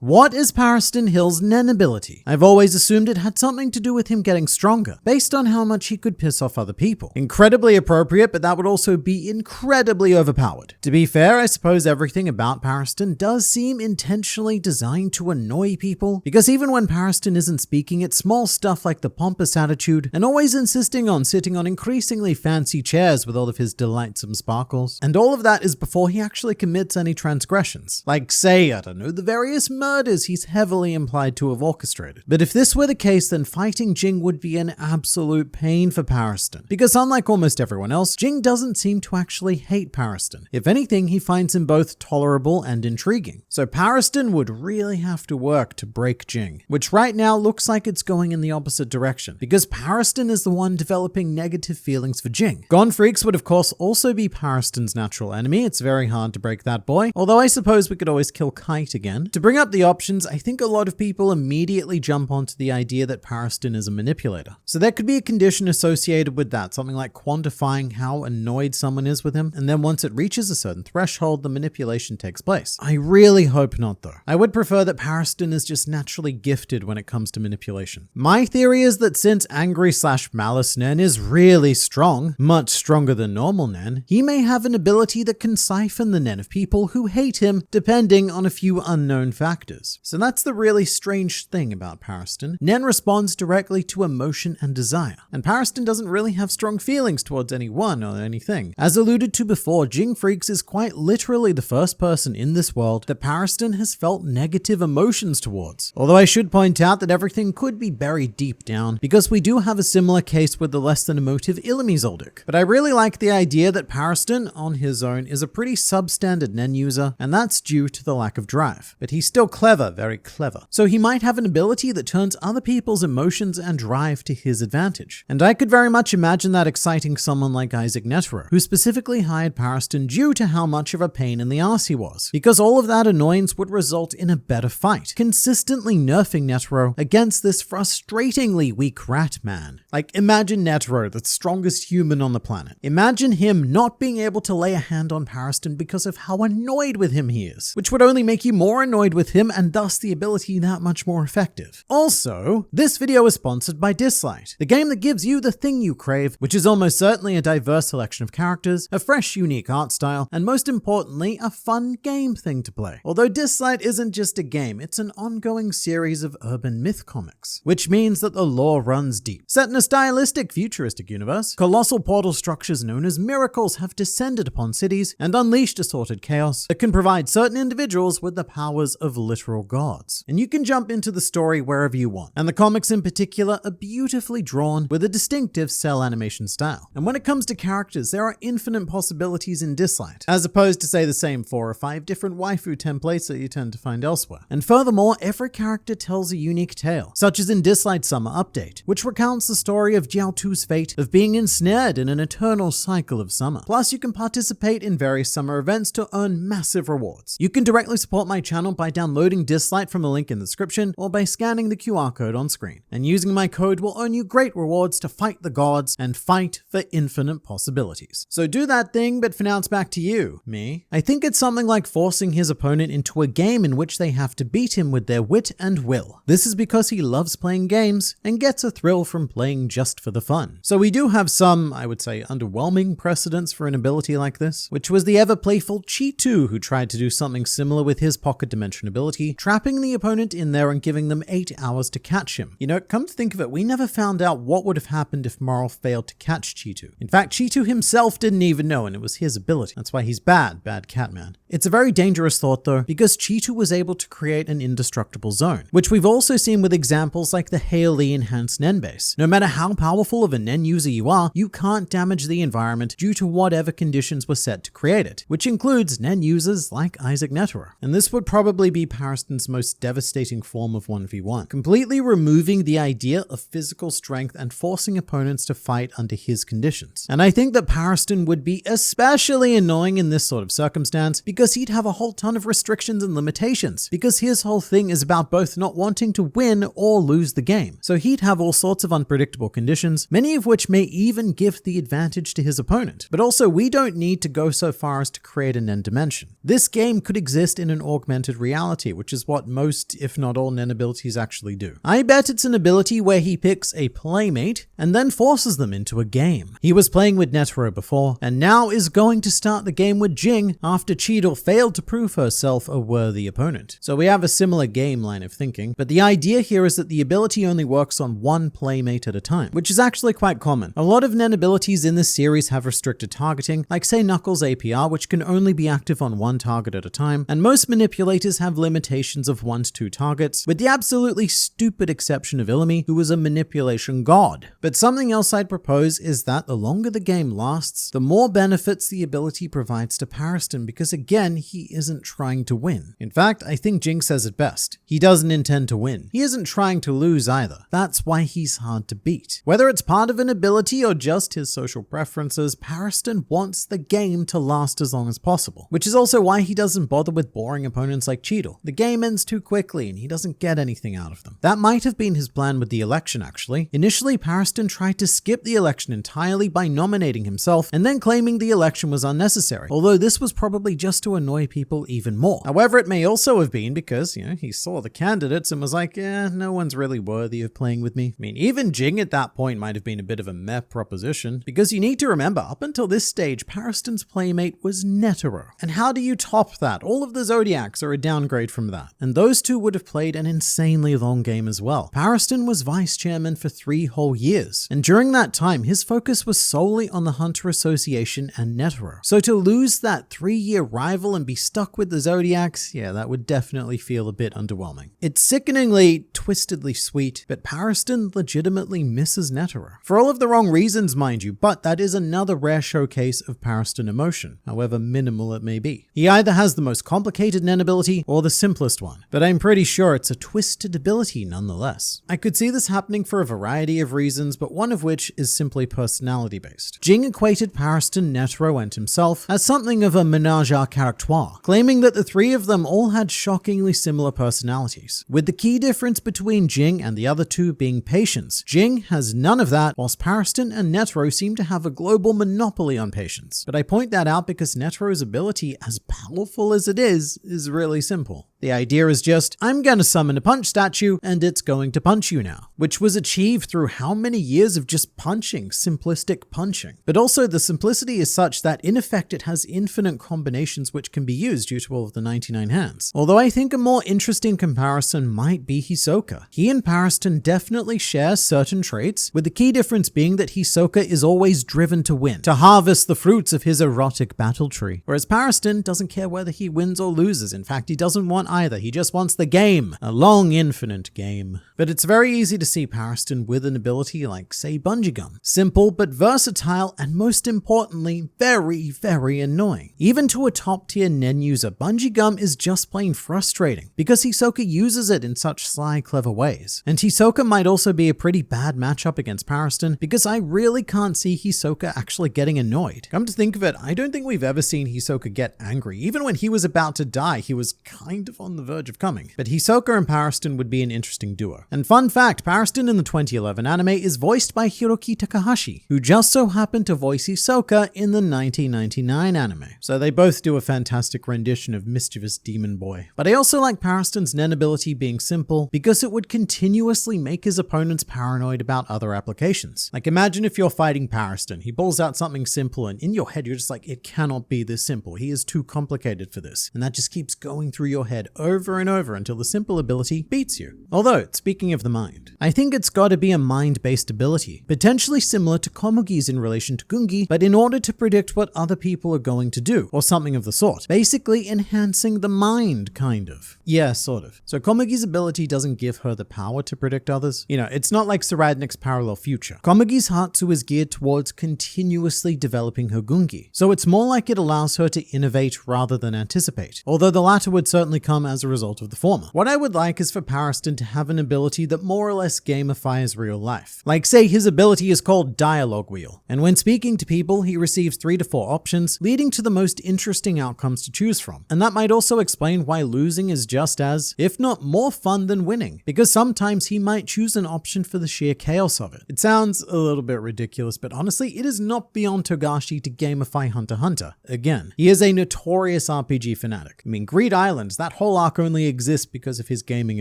What is Pariston Hill's Nen ability? I've always assumed it had something to do with him getting stronger, based on how much he could piss off other people. Incredibly appropriate, but that would also be incredibly overpowered. To be fair, I suppose everything about Pariston does seem intentionally designed to annoy people, because even when Pariston isn't speaking, it's small stuff like the pompous attitude and always insisting on sitting on increasingly fancy chairs with all of his delightsome sparkles. And all of that is before he actually commits any transgressions. Like, say, I don't know, the various murders he's heavily implied to have orchestrated. But if this were the case, then fighting Ging would be an absolute pain for Pariston, because unlike almost everyone else, Ging doesn't seem to actually hate Pariston. If anything, he finds him both tolerable and intriguing. So Pariston would really have to work to break Ging, which right now looks like it's going in the opposite direction, because Pariston is the one developing negative feelings for Ging. Gon Freaks would of course also be Pariston's natural enemy. It's very hard to break that boy, although I suppose we could always kill Kite again. To bring up the options, I think a lot of people immediately jump onto the idea that Pariston is a manipulator. So there could be a condition associated with that, something like quantifying how annoyed someone is with him, and then once it reaches a certain threshold, the manipulation takes place. I really hope not though. I would prefer that Pariston is just naturally gifted when it comes to manipulation. My theory is that since angry/malice Nen is really strong, much stronger than normal Nen, he may have an ability that can siphon the Nen of people who hate him depending on a few unknown factors. So that's the really strange thing about Pariston. Nen responds directly to emotion and desire, and Pariston doesn't really have strong feelings towards anyone or anything. As alluded to before, Ging Freaks is quite literally the first person in this world that Pariston has felt negative emotions towards. Although I should point out that everything could be buried deep down, because we do have a similar case with the less than emotive Ilimi Zoldyck. But I really like the idea that Pariston, on his own, is a pretty substandard Nen user, and that's due to the lack of drive. But he's still clever, very clever. So he might have an ability that turns other people's emotions and drive to his advantage. And I could very much imagine that exciting someone like Ging and Netero, who specifically hired Pariston due to how much of a pain in the ass he was, because all of that annoyance would result in a better fight, consistently nerfing Netero against this frustratingly weak rat man. Like, imagine Netero, the strongest human on the planet. Imagine him not being able to lay a hand on Pariston because of how annoyed with him he is, which would only make you more annoyed with him and thus the ability that much more effective. Also, this video is sponsored by Dislight, the game that gives you the thing you crave, which is almost certainly a diverse selection of characters, a fresh, unique art style, and most importantly, a fun game thing to play. Although Dislight isn't just a game, it's an ongoing series of urban myth comics, which means that the lore runs deep. Set in a stylistic, futuristic universe, colossal portal structures known as miracles have descended upon cities and unleashed assorted chaos that can provide certain individuals with the powers of literal gods. And you can jump into the story wherever you want. And the comics in particular are beautifully drawn with a distinctive cell animation style. And when it comes to characters, there are infinite possibilities in Dislight, as opposed to say the same 4 or 5 different waifu templates that you tend to find elsewhere. And furthermore, every character tells a unique tale, such as in Dislight Summer Update, which recounts the story of Jiaotu's fate of being ensnared in an eternal cycle of summer. Plus, you can participate in various summer events to earn massive rewards. You can directly support my channel by downloading Dislight from the link in the description or by scanning the QR code on screen. And using my code will earn you great rewards to fight the gods and fight for infinite possibilities. So do that thing, but for now it's back to you, me. I think it's something like forcing his opponent into a game in which they have to beat him with their wit and will. This is because he loves playing games and gets a thrill from playing just for the fun. So we do have some, I would say, underwhelming precedents for an ability like this, which was the ever-playful Cheetu, who tried to do something similar with his pocket dimension ability, trapping the opponent in there and giving them 8 hours to catch him. You know, come to think of it, we never found out what would have happened if Marl failed to catch Cheetu. In fact, Cheetu himself didn't even know, and it was his ability. That's why he's bad Catman. It's a very dangerous thought though, because Cheetu was able to create an indestructible zone, which we've also seen with examples like the Hailey enhanced Nen base. No matter how powerful of a Nen user you are, you can't damage the environment due to whatever conditions were set to create it, which includes Nen users like Ging and Netero. And this would probably be Pariston's most devastating form of 1v1, completely removing the idea of physical strength and forcing opponents to fight under his conditions. And I think that Pariston would be especially annoying in this sort of circumstance because he'd have a whole ton of restrictions and limitations, because his whole thing is about both not wanting to win or lose the game. So he'd have all sorts of unpredictable conditions, many of which may even give the advantage to his opponent. But also, we don't need to go so far as to create an end dimension. This game could exist in an augmented reality unlucky, which is what most, if not all, Nen abilities actually do. I bet it's an ability where he picks a playmate and then forces them into a game. He was playing with Netero before, and now is going to start the game with Ging after Cheadle failed to prove herself a worthy opponent. So we have a similar game line of thinking, but the idea here is that the ability only works on one playmate at a time, which is actually quite common. A lot of Nen abilities in this series have restricted targeting, like say Knuckles' APR, which can only be active on one target at a time, and most manipulators have limitations of 1 to 2 targets, with the absolutely stupid exception of Illumi, who is a manipulation god. But something else I'd propose is that the longer the game lasts, the more benefits the ability provides to Pariston, because again, he isn't trying to win. In fact, I think Ging says it best. He doesn't intend to win. He isn't trying to lose either. That's why he's hard to beat. Whether it's part of an ability or just his social preferences, Pariston wants the game to last as long as possible, which is also why he doesn't bother with boring opponents like Cheadle. The game ends too quickly and he doesn't get anything out of them. That might have been his plan with the election actually. Initially, Pariston tried to skip the election entirely by nominating himself and then claiming the election was unnecessary, although this was probably just to annoy people even more. However, it may also have been because, he saw the candidates and was like, no one's really worthy of playing with me. I mean, even Ging at that point might have been a bit of a meh proposition, because you need to remember, up until this stage, Pariston's playmate was Netero. And how do you top that? All of the Zodiacs are a downgrade from that. And those two would have played an insanely long game as well. Pariston was vice chairman for 3 whole years. And during that time, his focus was solely on the Hunter Association and Netero. So to lose that 3-year rival and be stuck with the Zodiacs, that would definitely feel a bit underwhelming. It's sickeningly, twistedly sweet, but Pariston legitimately misses Netero. For all of the wrong reasons, mind you, but that is another rare showcase of Pariston emotion, however minimal it may be. He either has the most complicated Nen ability or the simplest one, but I'm pretty sure it's a twisted ability nonetheless. I could see this happening for a variety of reasons, but one of which is simply personality based. Ging equated Pariston, Netero, and himself as something of a ménage à character, claiming that the 3 of them all had shockingly similar personalities, with the key difference between Ging and the other 2 being patience. Ging has none of that, whilst Pariston and Netero seem to have a global monopoly on patience. But I point that out because Netero's ability, as powerful as it is really simple. The idea is just, I'm gonna summon a punch statue and it's going to punch you now, which was achieved through how many years of just punching, simplistic punching. But also the simplicity is such that in effect it has infinite combinations which can be used due to all of the 99 hands. Although I think a more interesting comparison might be Hisoka. He and Pariston definitely share certain traits, with the key difference being that Hisoka is always driven to win, to harvest the fruits of his erotic battle tree, whereas Pariston doesn't care whether he wins or loses. In fact, he doesn't want either. He just wants the game, a long, infinite game. But it's very easy to see Pariston with an ability like, say, Bungee Gum. Simple but versatile, and most importantly, very, very annoying. Even to a top-tier Nen user, Bungee Gum is just plain frustrating, because Hisoka uses it in such sly, clever ways. And Hisoka might also be a pretty bad matchup against Pariston, because I really can't see Hisoka actually getting annoyed. Come to think of it, I don't think we've ever seen Hisoka get angry. Even when he was about to die, he was kind of on the verge of coming. But Hisoka and Pariston would be an interesting duo. And fun fact, Pariston in the 2011 anime is voiced by Hiroki Takahashi, who just so happened to voice Hisoka in the 1999 anime. So they both do a fantastic rendition of mischievous demon boy. But I also like Pariston's Nen ability being simple, because it would continuously make his opponents paranoid about other applications. Like imagine if you're fighting Pariston, he pulls out something simple and in your head you're just like, it cannot be this simple, he is too complicated for this. And that just keeps going through your head over and over until the simple ability beats you. Although, speaking of the mind, I think it's gotta be a mind-based ability, potentially similar to Komugi's in relation to Gungi, but in order to predict what other people are going to do, or something of the sort. Basically enhancing the mind, kind of. Yeah, sort of. So Komugi's ability doesn't give her the power to predict others. It's not like Saradnik's parallel future. Komugi's Hatsu is geared towards continuously developing her Gungi, so it's more like it allows her to innovate rather than anticipate, although the latter would certainly come as a result of the former. What I would like is for Pariston to have an ability that more or less gamifies real life. Like say his ability is called Dialogue Wheel, and when speaking to people he receives 3 to 4 options, leading to the most interesting outcomes to choose from. And that might also explain why losing is just as, if not more fun than winning, because sometimes he might choose an option for the sheer chaos of it. It sounds a little bit ridiculous, but honestly it is not beyond Togashi to gamify Hunter x Hunter. Again, he is a notorious RPG fanatic. I mean, Greed Island, that whole arc only exists because of his gaming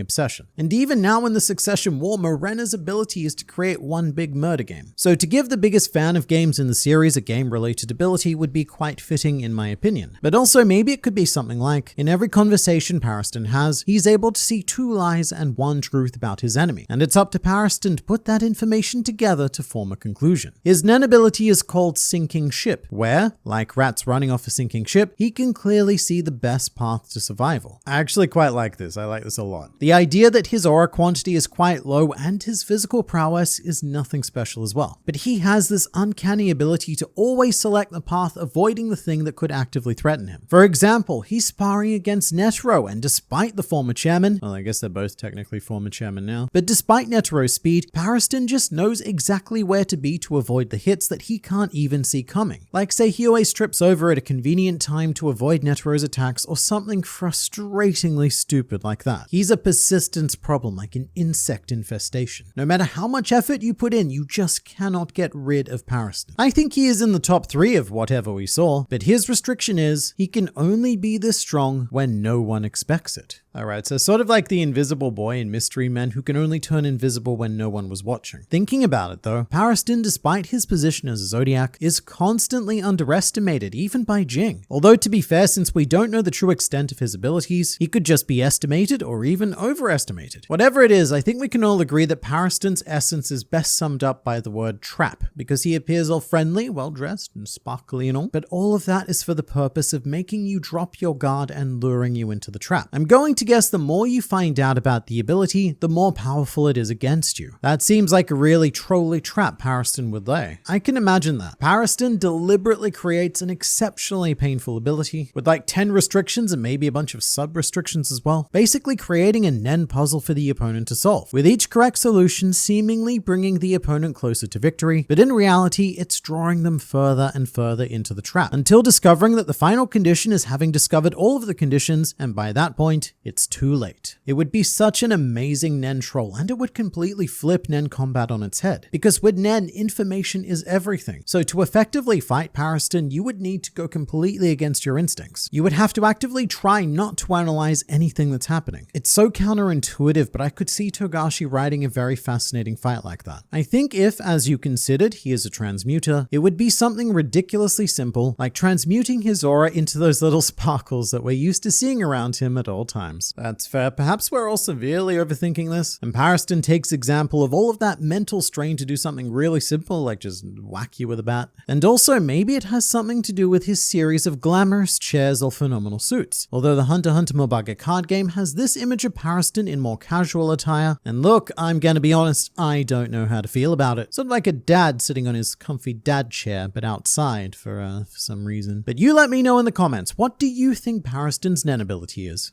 obsession. And even now in the Succession War, Morena's ability is to create one big murder game. So to give the biggest fan of games in the series a game-related ability would be quite fitting in my opinion. But also maybe it could be something like, in every conversation Pariston has, he's able to see 2 lies and 1 truth about his enemy, and it's up to Pariston to put that information together to form a conclusion. His Nen ability is called Sinking Ship, where, like rats running off a sinking ship, he can clearly see the best path to survival. I actually quite like this. I like this a lot. The idea that his aura quantity is quite low and his physical prowess is nothing special as well. But he has this uncanny ability to always select the path avoiding the thing that could actively threaten him. For example, he's sparring against Netero, and despite the former chairman, well, I guess they're both technically former chairman now, but despite Netero's speed, Pariston just knows exactly where to be to avoid the hits that he can't even see coming. Like say he always trips over at a convenient time to avoid Netero's attacks or something frustratingly stupid like that. He's a persistence problem, like an insect infestation. No matter how much effort you put in, you just cannot get rid of Pariston. I think he is in the top 3 of whatever we saw, but his restriction is he can only be this strong when no one expects it. Alright, so sort of like the invisible boy in Mystery Men who can only turn invisible when no one was watching. Thinking about it though, Pariston, despite his position as a Zodiac, is constantly underestimated even by Ging. Although to be fair, since we don't know the true extent of his abilities, he could just be estimated or even overestimated. Whatever it is, I think we can all agree that Pariston's essence is best summed up by the word trap, because he appears all friendly, well-dressed, and sparkly and all, but all of that is for the purpose of making you drop your guard and luring you into the trap. I'm going to guess the more you find out about the ability, the more powerful it is against you. That seems like a really trolly trap Pariston would lay. I can imagine that. Pariston deliberately creates an exceptionally painful ability with like 10 restrictions and maybe a bunch of sub-restrictions as well, basically creating a Nen puzzle for the opponent to solve, with each correct solution seemingly bringing the opponent closer to victory, but in reality it's drawing them further and further into the trap, until discovering that the final condition is having discovered all of the conditions, and by that point, it's too late. It would be such an amazing Nen troll, and it would completely flip Nen combat on its head, because with Nen, information is everything. So to effectively fight Pariston, you would need to go completely against your instincts. You would have to actively try not to analyze anything that's happening. It's so counterintuitive, but I could see Togashi writing a very fascinating fight like that. I think if, as you considered, he is a transmuter, it would be something ridiculously simple, like transmuting his aura into those little sparkles that we're used to seeing around him at all times. That's fair. Perhaps we're all severely overthinking this, and Pariston takes example of all of that mental strain to do something really simple, like just whack you with a bat. And also, maybe it has something to do with his series of glamorous chairs or phenomenal suits. Although the Hunter x Hunter Mobage card game has this image of Pariston in more casual attire, and look, I'm gonna be honest, I don't know how to feel about it. Sort of like a dad sitting on his comfy dad chair, but outside for some reason. But you let me know in the comments, what do you think Pariston's Nen ability is?